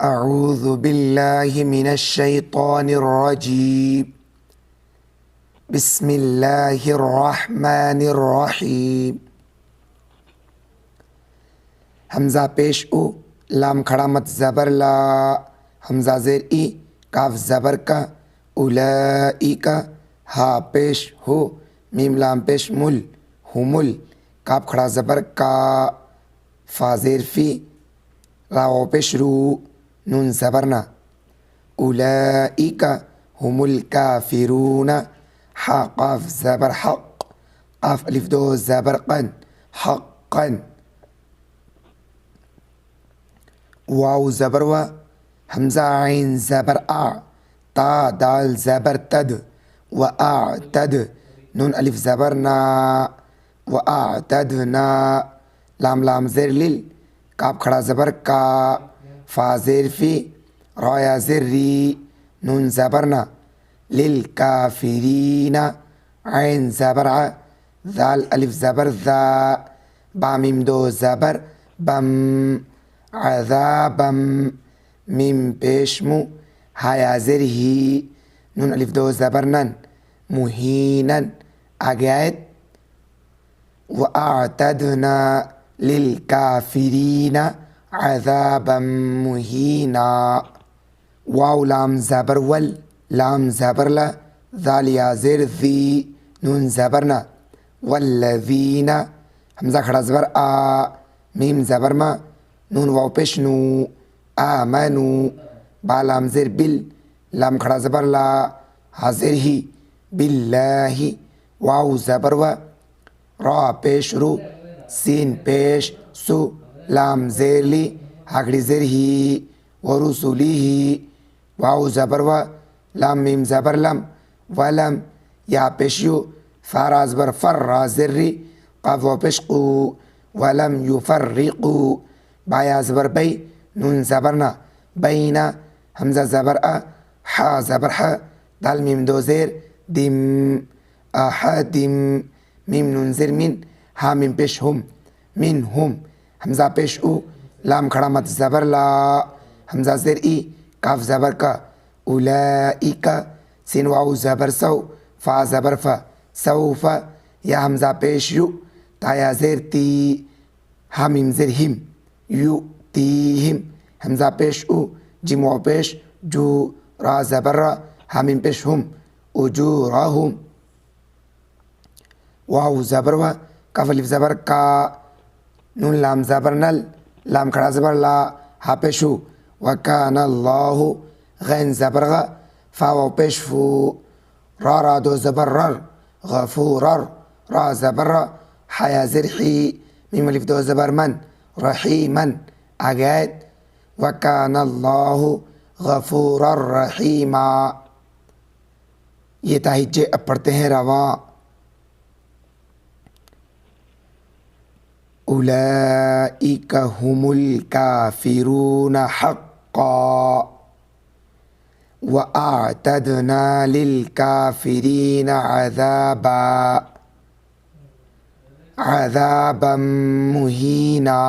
अऊज़ु बिल्लाहि मिनश्शैतानिर्रजीम बिस्मिल्लाहिर्रहमानिर्रहीम। हमज़ा पेश उ, लाम खड़ा मत ज़बर ला, हमज़ा ज़ेर ई, काफ ज़बर का, उलाई का, हा पेश हो, मीम लाम पेश मुल, हुमुल, काफ खड़ा ज़बर का, फा ज़ेर फ़ी, राव पेश रू, नून ज़बर ना, उलाई का हुमुल काफ़िरून, हा काफ ज़बर हक़, काफ अलिफ दो ज़बर क़न, हक़्क़न, वाव ज़बर व, हमज़ा आइन ज़बर आ, ता दाल ज़बर तद, व आ तद, नून अलिफ ज़बर ना, व आ तद ना, लाम लाम ज़ेर लिल, काफ खड़ा ज़बर का, फा ज़ेर फ़ी, राया ज़ेर री, नून ज़बर ना, लिल काफ़िरीना, आइन ज़बर आ, ज़ाल अलिफ ज़बर ज़ा, बा मीम दो ज़बर बम, अज़ाबम, मीम पेश मु, हाया ज़ेर ही, नून अलिफ दो ज़बर नन, मुहीनन, आगे आयत, व आतदना लिल काफ़िरीना अज़ाबम मुहीना। वाव लाम ज़बर वल, लाम ज़बर ला, ज़ाल या ज़ेर ज़ी, नून ज़बर ना, वल्लज़ीना, हमज़ा खड़ा ज़बर आ, मीम ज़बर मा, नून वाव पेश नू, आमनू, बा लाम ज़ेर बिल, लाम खड़ा ज़बर ला, हा ज़ेर ही, बिल्लाही, वाव ज़बर व, रा पेश रू, सीन पेश सु, लाम ज़ेर ली, हागड़ी ज़ेर ही, वरुसुली ही, वाव ज़बर व, लाम मीम ज़बर लम, वलम, या पेश यू, फारा ज़बर फर, रा ज़ेर री, काफ वाव पेश कू, वलम युफर्रिकू, बाया ज़बर बई, नून ज़बर ना, बैना, हमज़ा ज़बर आ, हा ज़बर हा, दाल मीम दो ज़ेर, दिम, अहदिम, मीम नून ज़ेर मिन, हा मीम पेश हुम, मिन हुम, हमज़ा पेश उ, लाम खड़ा मत ज़बर ला, हमज़ा ज़ेर ई, काफ ज़बर का, उलाई का, सिन वाव ज़बर सौ, फा ज़बर फ़ा, सौफ़ा, या हमज़ा पेश यू, ताया ज़ेर ती, हा मीम ज़ेर हिम, यू तीहिम, हमज़ा पेश उ, जिम वाव पेश जू, रा ज़बर रा, हा मीम पेश हुम, उजूरहुम, वाव ज़बर व, काफ अलिफ ज़बर का, नून लाम ज़बर नल, लाम खड़ा ज़बर ला, हा पेश हु, वकान अल्लाहु, गैन ज़बर ग, फा वाव पेश फू, रा रा दो ज़बर रर, गफूरर, रा ज़बर रा, हाया ज़ेर ही, मीम अलिफ दो ज़बर मन, रहीमन, आगे आयत, वकान अल्लाहु गफूरर रहीमा। ये ताहिज्जे अब पढ़ते हैं रवा। उलाइका हुमुल काफिरून हक्का व आतदना लिल काफिरीन अज़ाबा अज़ाबम मुहीना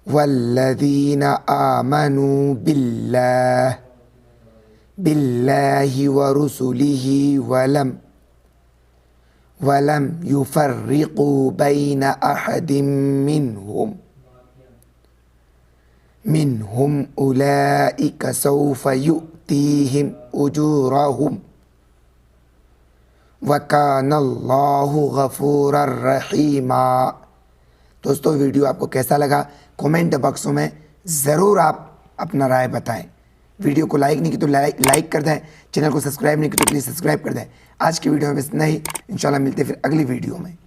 वल्लज़ीन आमनू बिल्लाहि व रुसुलिहि वलम युफर्रिक़ू बैन अहदिम मिनहुम उलाइका सौफ़ युअतीहिम उजूरहुम वकानल्लाहु गफूरर रहीमा। दोस्तों, वीडियो आपको कैसा लगा कमेंट बॉक्सों में ज़रूर आप अपना राय बताएं। वीडियो को लाइक नहीं की तो लाइक कर दें, चैनल को सब्सक्राइब नहीं की तो प्लीज़ सब्सक्राइब कर दें। आज की वीडियो में बस इतना ही, इंशाल्लाह मिलते हैं फिर अगली वीडियो में।